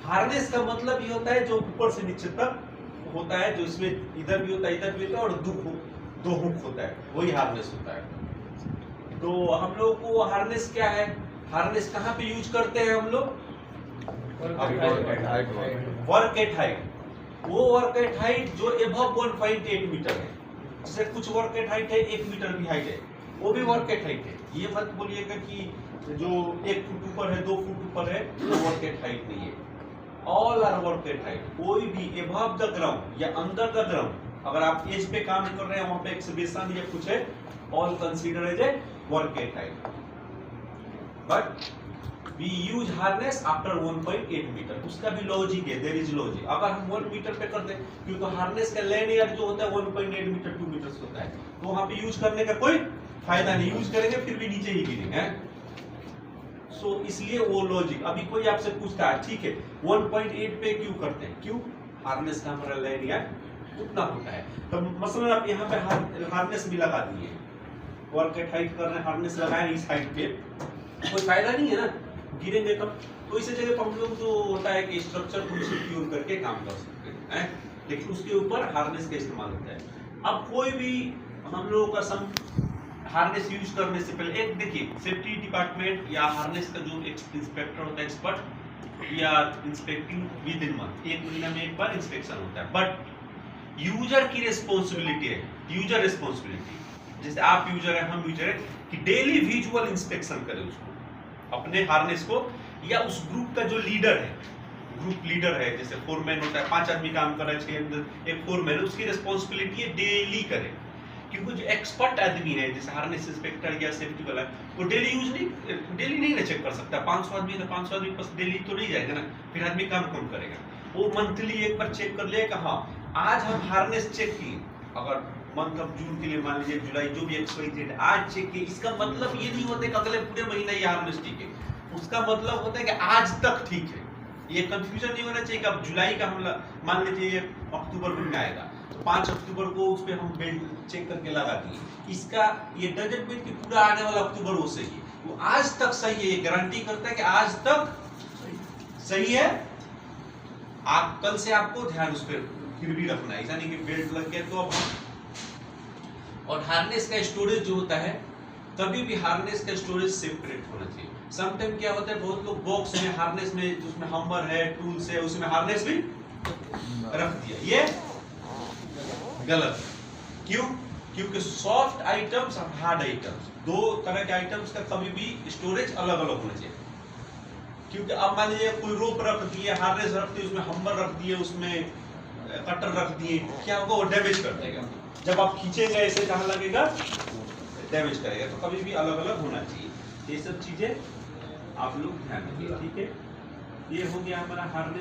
Harness का मतलब ये होता है जो ऊपर से नीचे तक होता है, जो इसमें इधर भी होता है इधर भी होता है और दो हुक होता है, वही हार्नेस होता है। तो हम लोग को हार्नेस क्या है, हार्नेस कहाँ पे यूज करते हैं हम लोग? Work at height. वो वर्क एट हाइट जो एबव 1.8 मीटर है, जैसे कुछ वर्क एट हाइट है 1 मीटर भी हाइट है, वो भी वर्क एट हाइट है। ये मत बोलिएगा कि जो 1 फुट ऊपर है 2 फुट ऊपर है वो वर्क एट हाइट नहीं है। All are work at height. कोई भी एबव द ग्राउंड या अंडर द ग्राउंड, अगर आप एज पे काम कर रहे हैं वहां पे एक्सबेशन या कुछ है, all consider as a work at height. But we use harness after 1.8 metre. उसका भी लॉजिक है, देयर इज लॉजिक। अगर हम 1 मीटर पे करते हैं, क्योंकि हार्नेस का लैंड एरिया जो होता है 1.8 मीटर 2 मीटर होता है, तो वहां पे यूज करने का कोई फायदा नहीं। यूज करेंगे फिर भी नीचे ही गिरेंगे। सो इसलिए वो लॉजिक। अभी कोई आपसे पूछता है ठीक है 1.8 पे क्यों करते हैं, क्यों? हार्नेस का हमारा लैंड एरिया उतना होता है। तो मसलन आप यहाँ पे हार्नेस भी लगा दिए, वर्क एट हाइट कर रहे हैं, हार्नेस लगाए इस हाइट पे, कोई फायदा नहीं है ना, गिरेंगे तब। तो इसी जगह हम लोग जो होता है कि स्ट्रक्चर को सिक्योर करके काम कर सकते हैं, लेकिन उसके ऊपर हार्नेस का इस्तेमाल होता है। अब कोई भी हम लोगों का हार्नेस यूज करने से पहले एक देखिए, सेफ्टी डिपार्टमेंट या हार्नेस का जो इंस्पेक्टर होता है, एक्सपर्ट या इंस्पेक्टिंग विद इन मंथ, 1 महीना में एक बार इंस्पेक्शन होता है। बट यूजर की रिस्पॉन्सिबिलिटी है, यूजर रिस्पॉन्सिबिलिटी, जैसे आप यूजर है हम यूजर है, कि डेली विजुअल इंस्पेक्शन करें उसको, अपने हार्नेस को, या उस ग्रुप का जो लीडर है, ग्रुप लीडर है, जैसे फोरमैन होता है, 5 आदमी काम कर रहे हैं, 6 एक फोरमैन, उसकी रिस्पॉन्सिबिलिटी है डेली करे। क्योंकि जो एक्सपर्ट आदमी है जैसे हार्नेस इंस्पेक्टर या सेफ्टी वाला, वो डेली नहीं ना चेक कर सकता। 500 आदमी है तो 500 आदमी पास डेली तो नहीं जाएगा ना, फिर आदमी काम कौन करेगा? वो मंथली एक बार चेक कर लेगा, हाँ आज हम हार्नेस चेक किए, अगर मंथ ऑफ जून के लिए मान लीजिए, जुलाई, जो भी XYZ आज चेक किए, इसका मतलब ये नहीं होता कि अगले पूरे महीने ये हार्नेस ठीक है। उसका मतलब होता है कि आज तक ठीक है। ये कंफ्यूजन नहीं होना चाहिए कि अब जुलाई का हम मान लीजिए ये अक्टूबर में आएगा, तो 5 अक्टूबर को उस पर हम बेल्ट चेक करके लगा दिए, इसका ये डजंट मीन कि पूरा आने वाला अक्टूबर वो सही है। वो आज तक सही है, ये गारंटी करता है कि आज तक सही है। आप कल से आपको ध्यान उस पर फिर भी रखना है, ऐसा नहीं कि बेल्ट लग गया तो अब। और हार्नेस का स्टोरेज जो होता है, कभी भी हार्नेस का स्टोरेज सेपरेट होना चाहिए। समटाइम क्या होता है, बहुत लोग बॉक्स में हार्नेस में, जिसमें हमर है, टूल्स है, उसमें हार्नेस भी रख दिया, ये गलत। क्यों? क्योंकि सॉफ्ट आइटम्स और हार्ड आइटम्स, दो तरह के आइटम्स का कभी भी स्टोरेज अलग अलग होना चाहिए। क्योंकि अब मान लीजिए कोई रोप रख दिए, हार्नेस रख दिए, उसमें हमर रख दिए, उसमें कटर रख दिए, क्या होगा? वो डैमेज कर देगा। जब आप खींचेंगे ऐसे जहां लगेगा डैमेज करेगा। तो कभी भी अलग अलग होना चाहिए। ये सब चीजें आप लोग ध्यान रखिए, ठीक है? ये हो गया हमारा हार्नेस